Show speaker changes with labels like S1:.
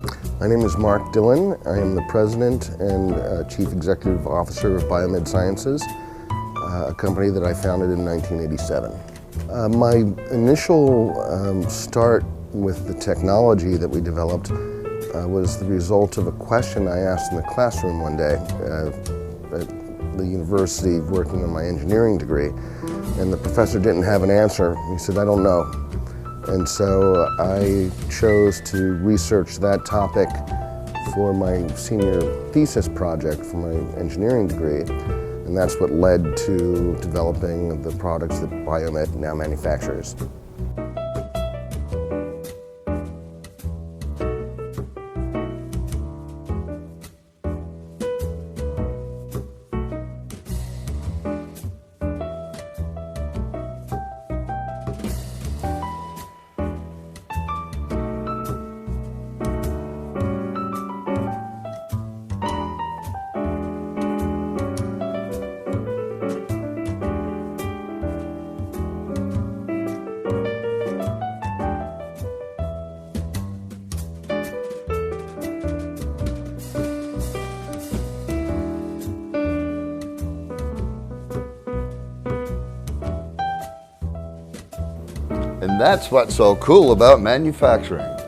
S1: My name is Mark Dillon. I am the President and Chief Executive Officer of Biomed Sciences, a company that I founded in 1987. My initial start with the technology that we developed was the result of a question I asked in the classroom one day at the university working on my engineering degree, and the professor didn't have an answer. He said, "I don't know." And so I chose to research that topic for my senior thesis project for my engineering degree, and that's what led to developing the products that Biomed now manufactures.
S2: And that's what's so cool about manufacturing.